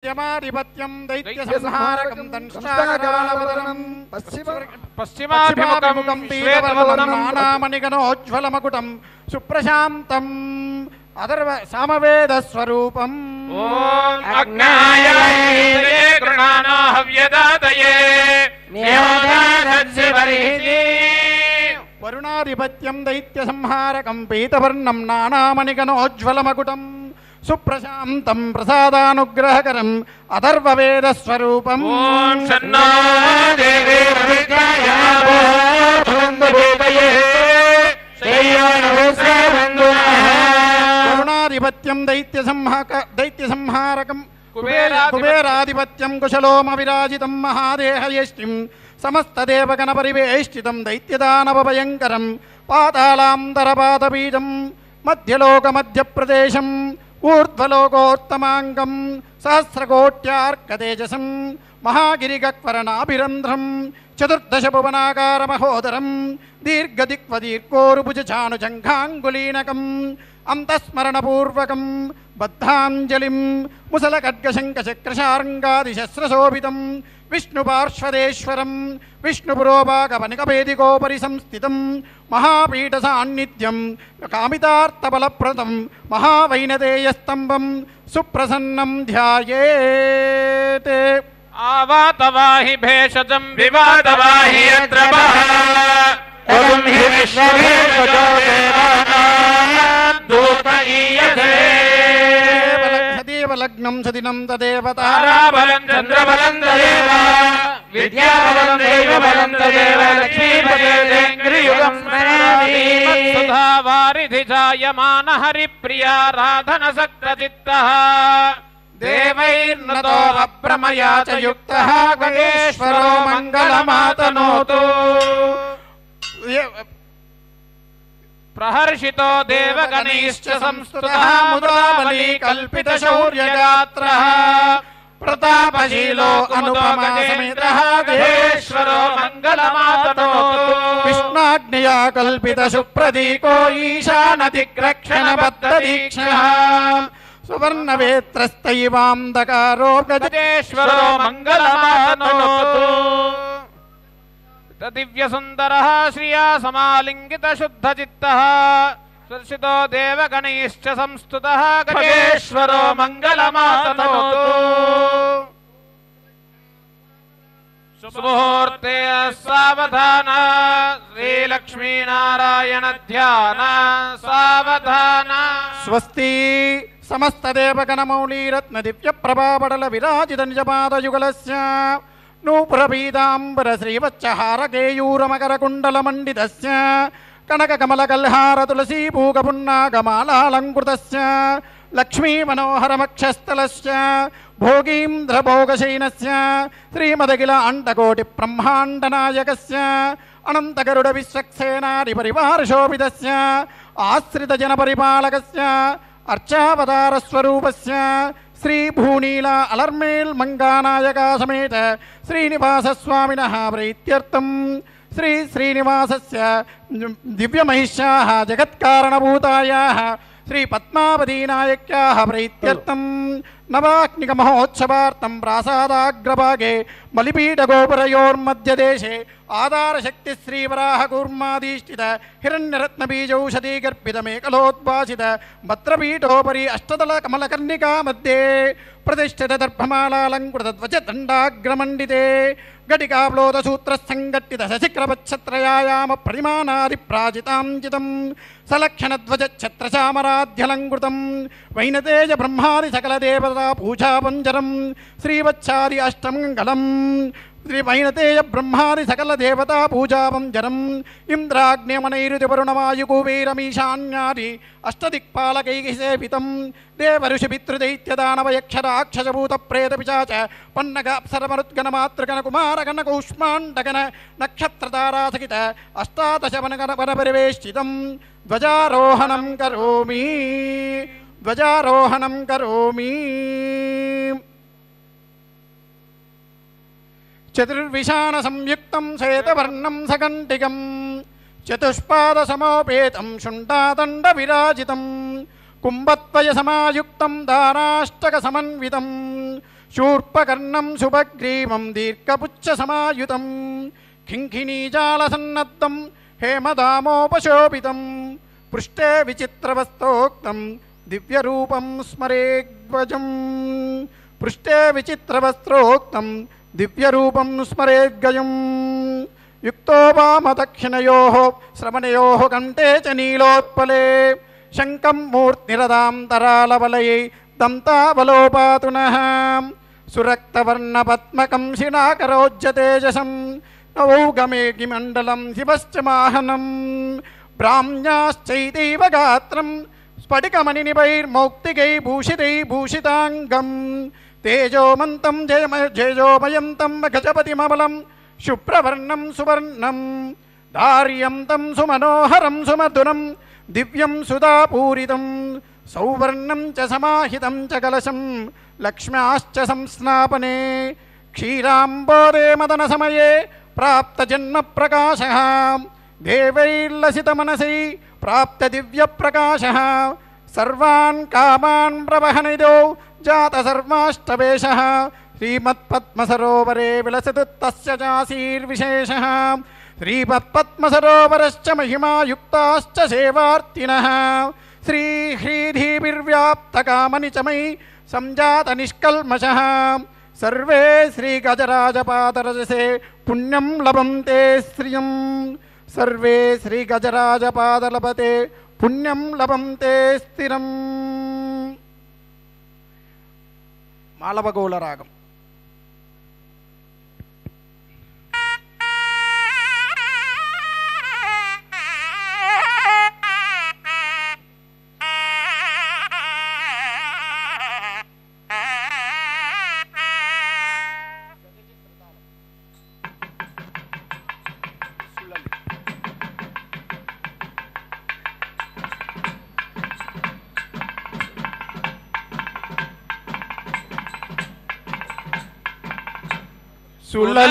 यमाधिपत्यं दैत्यसंहारकं दंष्टाकालवदनं पश्चिमाभिमुखं तीव्रवदनं नानामणिगणोज्ज्वलमकुटं सुप्रशान्तं अदर्व सामवेदस्वरूपम् ॐ अग्नायाय गृणाना हव्यदातये वरुणाधिपत्यं दैत्यसंहारकं पीतवर्णं नानामणिगणोज्ज्वलमकुटं सुप्रशान्तं प्रसादानुग्रहकरम् अथर्ववेदस्वरूपम् ॐ शन्नो वरुणाधिपत्यं दैत्यसंहारकं कुबेराधिपत्यं कुशलोमविराजितं महादेहयष्टिं समस्तदेवगणपरिवेष्टितं दैत्यदानवभयङ्करं पातालान्तरपादबीजं मध्यलोकमध्यप्रदेशं ऊर्ध्वलोकोत्तमाङ्गं सहस्रकोट्यार्कतेजसं महागिरिगक्वरणाभिरन्ध्रं चतुर्दशभुवनाकारमहोदरं दीर्घदिक्वदीर्घोरुभुजचानुजङ्घाङ्गुलीनकम् अंतस्मरणपूर्वकं बद्धाञ्जलिं मुसलखड्गशङ्खचक्रशार्ङ्गादिशस्त्रशोभितं विष्णुपार्श्वदेश्वरं विष्णुपुरोभागवनिकवेदिकोपरि संस्थितं महापीठसान्निध्यं कामितार्थफलप्रदं महावैनतेयस्तम्भं सुप्रसन्नं ध्यायेत् आवातवाहि भेषजं विवादवाहि यत्र लग्नं सदिनं तदेव ताराबलं चन्द्रबलं तदेव विद्याबलं दैवबलं तदेव लक्ष्मीपदेन्द्रियुगं स्मरामि सुधा वारिधि जायमान हरिप्रियाराधनसक्तचित्तः देवैर्नतो अप्रमया च युक्तः गणेश्वरो मङ्गलमातनोतु प्रहर्षितो देवगणैश्च संस्तुतः मुदाबली कल्पितशौर्यगात्रः प्रतापशीलो अनुपमासमेतः गणेश्वरो मङ्गलमातनोतु विष्णाग्न्या कल्पितशुप्रदीको ईशानतिग्रक्षणबद्धदीक्षः सुवर्णवेत्रस्तैवान्धकारो गजेश्वरो मङ्गलमातनोतु दिव्यसुन्दरः श्रिया समालिङ्गितशुद्धचित्तः स्पर्शितो देवगणैश्च संस्तुतः गजेश्वरो मङ्गलमातनोतु शुभमुहूर्ते सावधान श्रीलक्ष्मीनारायण ध्यान सावधान स्वस्ति समस्तदेवगणमौलीरत्न दिव्यप्रभापटल विराजितनिजपादयुगलस्य नूपुरपीताम्बर श्रीवत्सहारकेयूरमकरकुण्डलमण्डितस्य कनककमलकल्हार तुलसीपूगपुन्नागमालालङ्कृतस्य लक्ष्मीमनोहरमक्षस्थलस्य भोगीन्द्रभोगशयनस्य श्रीमदखिल अण्डकोटिब्रह्माण्डनायकस्य अनन्तगरुडविश्वक्सेनादिपरिवारशोभितस्य आश्रितजनपरिपालकस्य अर्चावतारस्वरूपस्य श्रीभूनील अलर्मेल मंगानायका समेत श्रीनिवासस्वामिनः प्रीत्यर्थं श्री श्रीनिवासस्य दिव्यमहिष्याः जगत्कारणभूतायाः श्री पद्मावतीनायक्याः प्रीत्यर्थं नवाग्निकमहोत्सवार्थं प्रासादाग्रभागे बलिपीठगोपुरयोर्मध्यदेशे आधारशक्ति श्रीवराहकूर्माधिष्ठित हिरण्यरत्नबीजौषधीगर्भितमेकलोद्भासित भद्रपीठोपरि अष्टदल कमलकर्णिका मध्ये प्रतिष्ठित दर्भमालालङ्कृतध्वजदण्डाग्रमण्डिते घटिकाप्लोदसूत्रसङ्घट्टित शशिक्रपच्छत्रयायाम प्रतिमानादिप्राजिताञ्जितं सलक्षणध्वजच्छत्रचामराध्यलङ्कृतं वैनतेज ब्रह्मादि सकलदेवता पूजापञ्जरं श्रीवत्सादि अष्टमङ्गलम् श्री वैनतेय ब्रह्मादि सकल देवता पूजापञ्जरम् इन्द्राग्नेमनैरुतिवरुणवायुकुबेरमीशान्यादि अष्टदिक्पालकैः सेवितं देवऋषिपितृदैत्यदानवयक्षराक्षसभूतप्रेतपिशाच पन्नगाप्सरमरुद्गणमातृगणकुमारगणकौष्माण्डगण नक्षत्रतारासहित अष्टादशवनगणपरिवेष्टितं ध्वजारोहणं करोमि चतुर्विशान संयुक्तं श्वेतवर्णं सगण्टिकं चतुष्पादसमोपेतं शुण्डादण्ड विराजितं कुम्भत्वय समायुक्तं दाराष्टक समन्वितं శూర్పకర్ణం శుభగ్రీవం దీర్ఘపుచ్చసమాయుతం కింకిణీజాలసన్నద్ధం హేమదామోపశోభితం పృష్ఠే విచిత్రవస్తోక్తం దివ్యరూపం స్మరేద్వజం పృష్ఠే విచిత్రవస్త్రోక్తం దివ్యరూపం స్మరేద్గజం యుక్తో వామదక్షిణయోః శ్రవణయోః కంఠే చ నీలోత్పలే శంఖం మూర్తిరదాంతరాలవలయై దంతావలోపాతు నః సురక్తవర్ణపద్మకం శిలాకరోజ్జతేజసం నవౌగమేఘిమండలం శివశ్చ మాహనం బ్రాహ్మ్యాశ్చైతైవ గాత్రం స్ఫటికమణినిభైర్మౌక్తికై భూషితై భూషితాంగం తేజోమంతం జయజోమయంతం గజపతిమబలం శుభ్రవర్ణం సువర్ణం దార్యం తం సుమనోహరం సుమధురం దివ్యం సుధాపూరితం సౌవర్ణం చ సమాహితం చ కలశం లక్ష్మ్యాశ్చ సంస్నాపనే క్షీరాంబోదే మదన సమయే ప్రాప్త జన్మ ప్రకాశః దేవైర్లసిత మనసై ప్రాప్త దివ్య ప్రకాశః సర్వాన్ కామాన్ ప్రవహనిదో జాత సర్వాష్టవేషః శ్రీమత్పద్మసరోవరే విలసతు తస్య చాసీర్విశేషః శ్రీమత్పద్మసరోవరశ్చ మహిమాయుక్తాశ్చ సేవార్తినః శ్రీహ్రీధీభిర్వ్యాప్తకామనిచమై సంజాత నిష్కల్మషః సర్వే శ్రీగజరాజపాదరజసే పుణ్యం లభంతే శ్రియం సర్వే శ్రీగజరాజపాదలభతే పుణ్యం లభంతే స్థిరం. మాళవగోళ రాగం.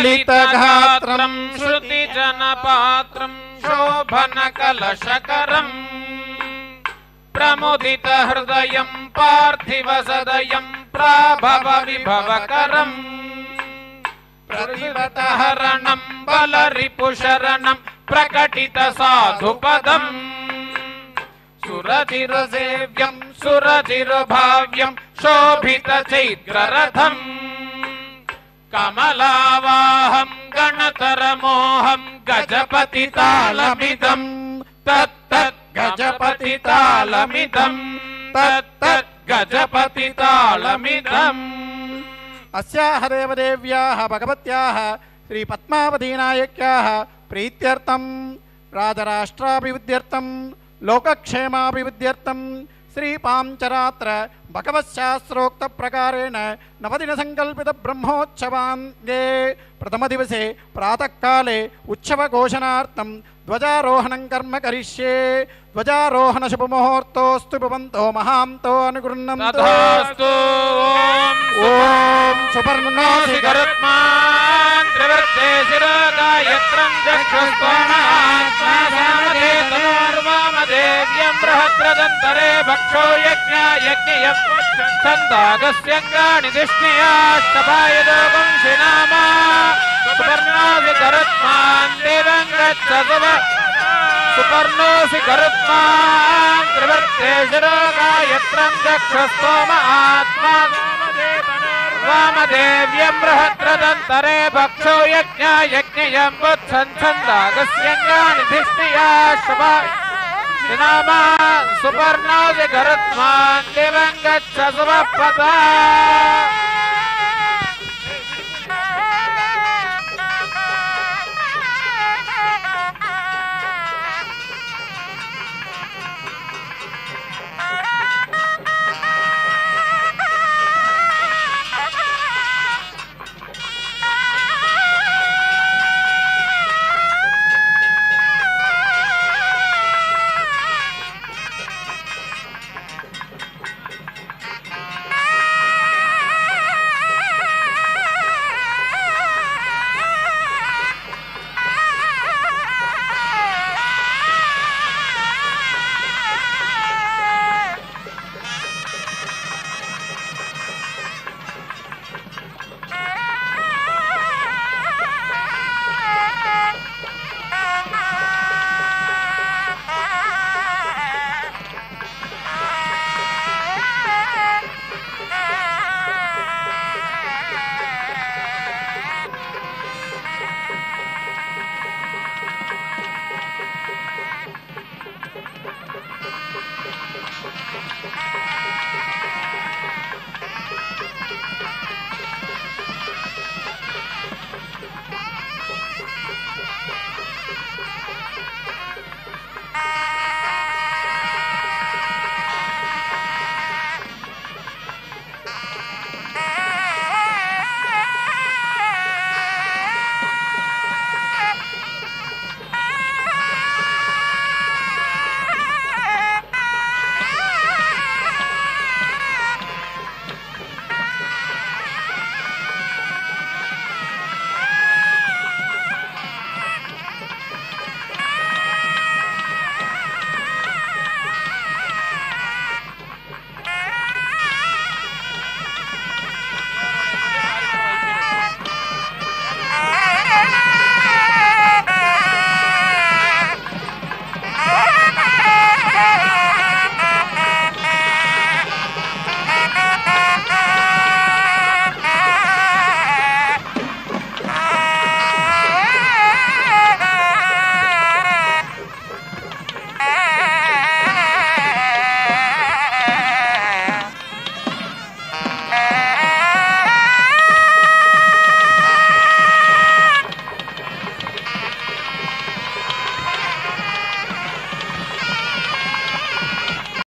సులలితగాత్రం శృతిజనపాత్రం శోభనకలశకరం ప్రముదితహృదయం పార్థివసదయం ప్రాభవ విభవకరం ప్రతివతహరణం బలరిపుశరణం ప్రకటిత సాధుపదం సురచిరసేవ్యం సురచిరభావ్యం శోభిత చైత్రరథం కమలావాహం గణతరమోహం గజపతి తాళమిదం తత్తత్ గజపతి తాళమిదం తత్తత్ గజపతి తాళమిదం. అస్యాః దేవదేవ్యాః భగవత్యాః శ్రీ పద్మావతీనాయక్యాః ప్రీత్యర్థం రాజరాష్ట్రాభివృద్ధ్యర్థం లోకక్షేమాభివృద్ధ్యర్థం శ్రీ పాంచరాత్ర భగవశాస్త్రోక్త ప్రకారేణ నవదిన సంకల్పిత బ్రహ్మోత్సవాంగే ప్రథమ దివసే ప్రాతకాలే ఉత్సవ ఘోషణార్థం ధ్వజారోహణం కర్మ కరిష్యే. ధ్వజారోహణ శుభముహూర్తోస్తు భవంతో మహాంతో అనుగృహ్ణంతు. ఓం సుపర్ణోసి గరుత్మాన్ త్రివర్తే శిరోగాయత్రం చక్షుస్వామదేవ్యం బృహద్రదంతరే భక్షో యజ్ఞయజ్ఞయం ఛందాగస్యంగాని దిష్ణియాష్టపాయదోగం శ్రీనామా సుపర్ణోసి గరుత్మాన్ దేవం గచ్చసువ సుపర్ణోసి గరుత్మాన్ త్రివర్తే శిరోగాయత్రం చక్షుస్తోమ ఆత్మా వామదేవ్యం బృహద్రదంతరే భక్షో యజ్ఞయజ్ఞయం ఛందాగస్యంగాని దిష్ణియాష్టపాయదోగం సుపర్ణోసి గరుత్మాన్ దేవం గచ్చసువ పదా